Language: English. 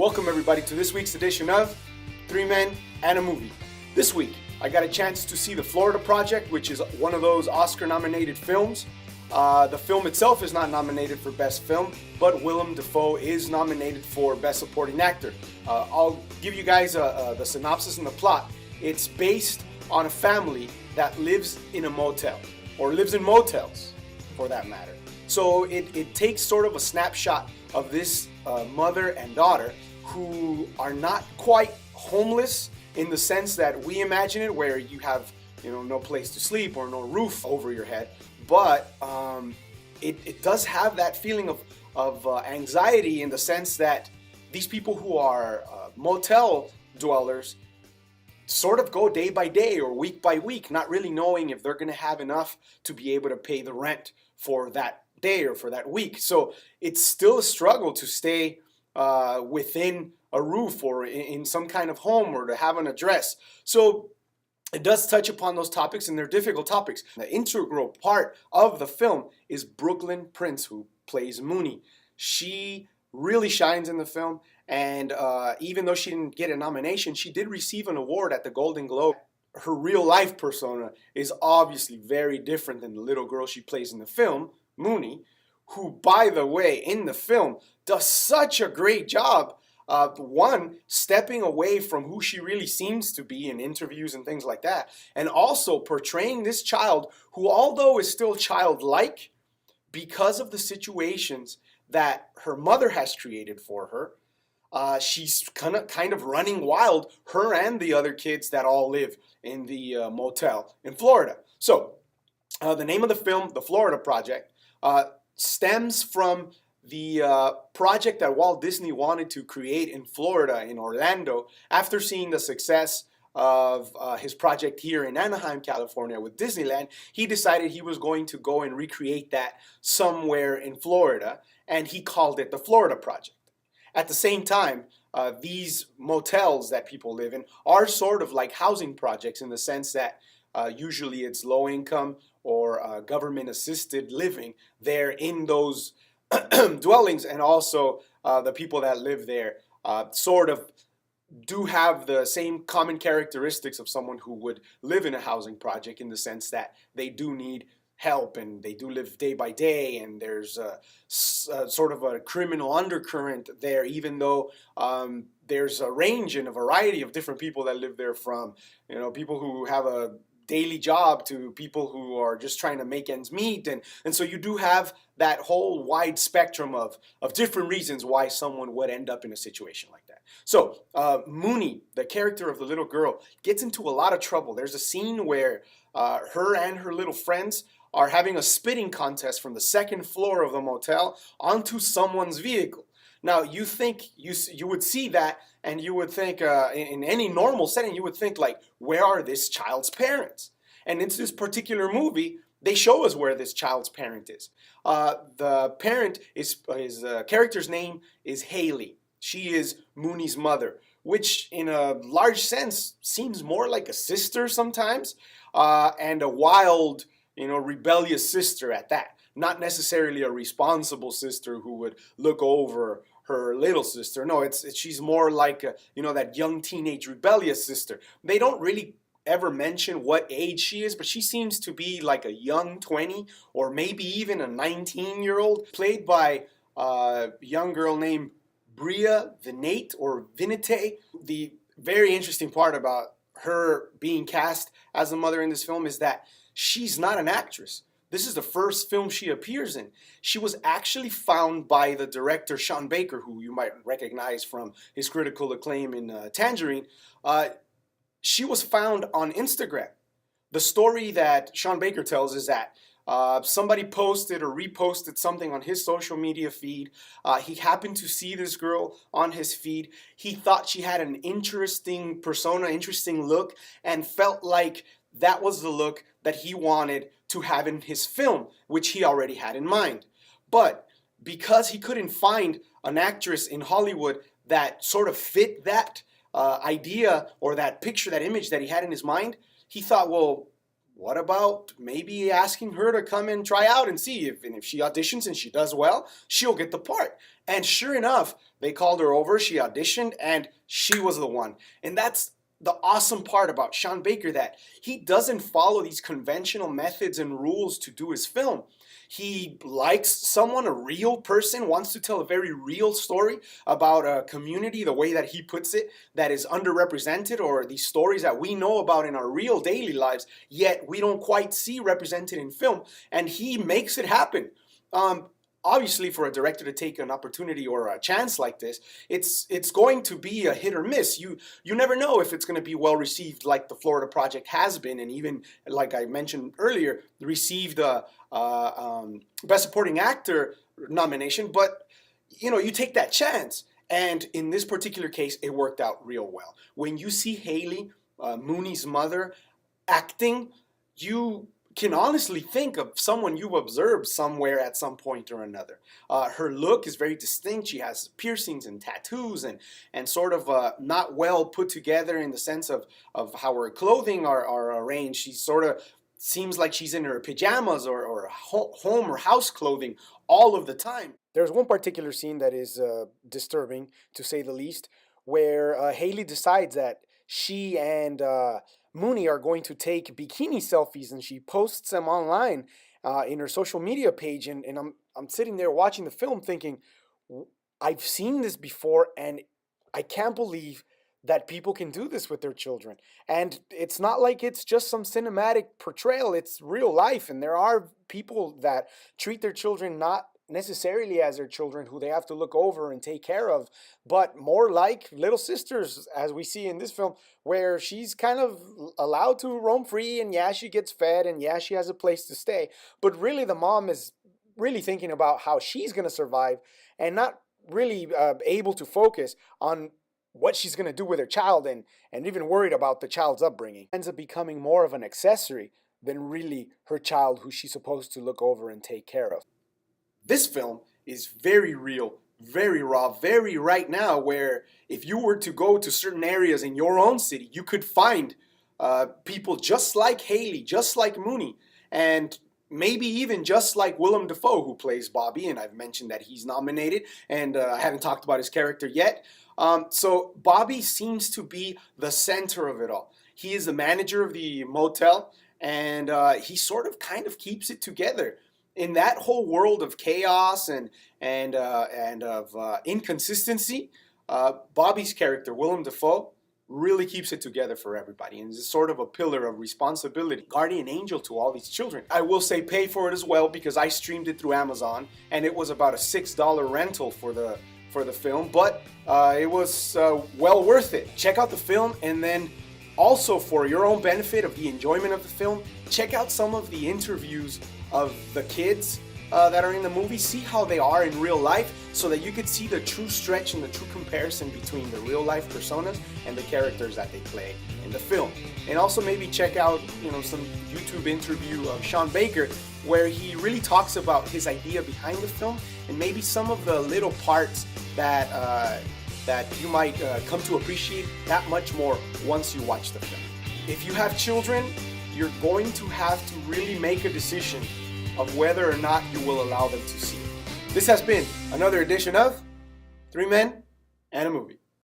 Welcome everybody to this week's edition of Three Men and a Movie. This week, I got a chance to see The Florida Project, which is one of those Oscar-nominated films. The film itself is not nominated for Best Film, but Willem Dafoe is nominated for Best Supporting Actor. I'll give you guys the synopsis and the plot. It's based on a family that lives in a motel, or lives in motels, for that matter. So it takes sort of a snapshot of this mother and daughter who are not quite homeless in the sense that we imagine it, where you have no place to sleep or no roof over your head, but it does have that feeling of anxiety in the sense that these people who are motel dwellers sort of go day by day or week by week, not really knowing if they're going to have enough to be able to pay the rent for that day or for that week. So it's still a struggle to stay within a roof or in some kind of home or to have an address. So it does touch upon those topics, and they're difficult topics. The integral part of the film is Brooklyn Prince, who plays Mooney. She really shines in the film, and even though she didn't get a nomination, she did receive an award at the Golden Globe. Her real life persona is obviously very different than the little girl she plays in the film, Mooney, who, by the way, in the film does such a great job one, stepping away from who she really seems to be in interviews and things like that, and also portraying this child who, although is still childlike, because of the situations that her mother has created for her, she's kind of running wild, her and the other kids that all live in the motel in Florida. So the name of the film, The Florida Project, stems from the project that Walt Disney wanted to create in Florida, in Orlando, after seeing the success of his project here in Anaheim, California with Disneyland. He decided he was going to go and recreate that somewhere in Florida, and he called it the Florida Project. At the same time, these motels that people live in are sort of like housing projects in the sense that usually it's low income or government assisted living there in those dwellings, and also the people that live there sort of do have the same common characteristics of someone who would live in a housing project, in the sense that they do need help and they do live day by day, and there's sort of a criminal undercurrent there, even though there's a range and a variety of different people that live there, from people who have a daily job to people who are just trying to make ends meet, and so you do have that whole wide spectrum of different reasons why someone would end up in a situation like that. So Mooney, the character of the little girl, gets into a lot of trouble. There's a scene where her and her little friends are having a spitting contest from the second floor of the motel onto someone's vehicle. Now, you think you would see that, and you would think in any normal setting, you would think, like, where are this child's parents? And in this particular movie, they show us where this child's parent is. The parent his character's name is Haley. She is Mooney's mother, which in a large sense seems more like a sister sometimes, and a wild, rebellious sister at that. Not necessarily a responsible sister who would look over her little sister. No, she's more like that young teenage rebellious sister. They don't really ever mention what age she is, but she seems to be like a young 20 or maybe even a 19-year-old, played by a young girl named Bria Vinate or Vinite. The very interesting part about her being cast as a mother in this film is that she's not an actress. This is the first film she appears in. She was actually found by the director Shaun Baker, who you might recognize from his critical acclaim in Tangerine. She was found on Instagram. The story that Shaun Baker tells is that somebody posted or reposted something on his social media feed. He happened to see this girl on his feed. He thought she had an interesting persona, interesting look, and felt like that was the look that he wanted to have in his film, which he already had in mind. But because he couldn't find an actress in Hollywood that sort of fit that idea or that picture, that image that he had in his mind, he thought, well, what about maybe asking her to come and try out and see if she auditions and she does well, she'll get the part. And sure enough, they called her over, she auditioned, and she was the one. And that's the awesome part about Shaun Baker, that he doesn't follow these conventional methods and rules to do his film. He likes someone, a real person, wants to tell a very real story about a community, the way that he puts it, that is underrepresented, or these stories that we know about in our real daily lives, yet we don't quite see represented in film, and he makes it happen. Obviously, for a director to take an opportunity or a chance like this, it's going to be a hit or miss. You never know if it's going to be well received, like the Florida Project has been, and even like I mentioned earlier, received a Best Supporting Actor nomination. But you take that chance, and in this particular case, it worked out real well. When you see Haley, Mooney's mother, acting, you can honestly think of someone you've observed somewhere at some point or another. Her look is very distinct. She has piercings and tattoos and sort of not well put together in the sense of how her clothing are arranged. She sort of seems like she's in her pajamas or home or house clothing all of the time. There's one particular scene that is disturbing, to say the least, where Haley decides that she and Mooney are going to take bikini selfies, and she posts them online in her social media page. And I'm sitting there watching the film thinking, I've seen this before, and I can't believe that people can do this with their children. And it's not like it's just some cinematic portrayal, it's real life. And there are people that treat their children not necessarily as their children who they have to look over and take care of, but more like little sisters, as we see in this film, where she's kind of allowed to roam free, and yeah, she gets fed, and yeah, she has a place to stay, but really the mom is really thinking about how she's going to survive and not really able to focus on what she's going to do with her child, and even worried about the child's upbringing. Ends up becoming more of an accessory than really her child who she's supposed to look over and take care of. This film is very real, very raw, very right now, where if you were to go to certain areas in your own city, you could find people just like Haley, just like Mooney, and maybe even just like Willem Dafoe, who plays Bobby, and I've mentioned that he's nominated, and I haven't talked about his character yet. So Bobby seems to be the center of it all. He is the manager of the motel, and he sort of kind of keeps it together. In that whole world of chaos and of inconsistency, Bobby's character, Willem Dafoe, really keeps it together for everybody, and is sort of a pillar of responsibility, guardian angel to all these children. I will say pay for it as well, because I streamed it through Amazon, and it was about a $6 rental for the film, but it was well worth it. Check out the film, and then also, for your own benefit of the enjoyment of the film, check out some of the interviews of the kids that are in the movie. See how they are in real life, so that you could see the true stretch and the true comparison between the real life personas and the characters that they play in the film. And also maybe check out some YouTube interview of Shaun Baker, where he really talks about his idea behind the film, and maybe some of the little parts that you might come to appreciate that much more once you watch the film. If you have children, you're going to have to really make a decision of whether or not you will allow them to see it. This has been another edition of 3 Men and a Movie.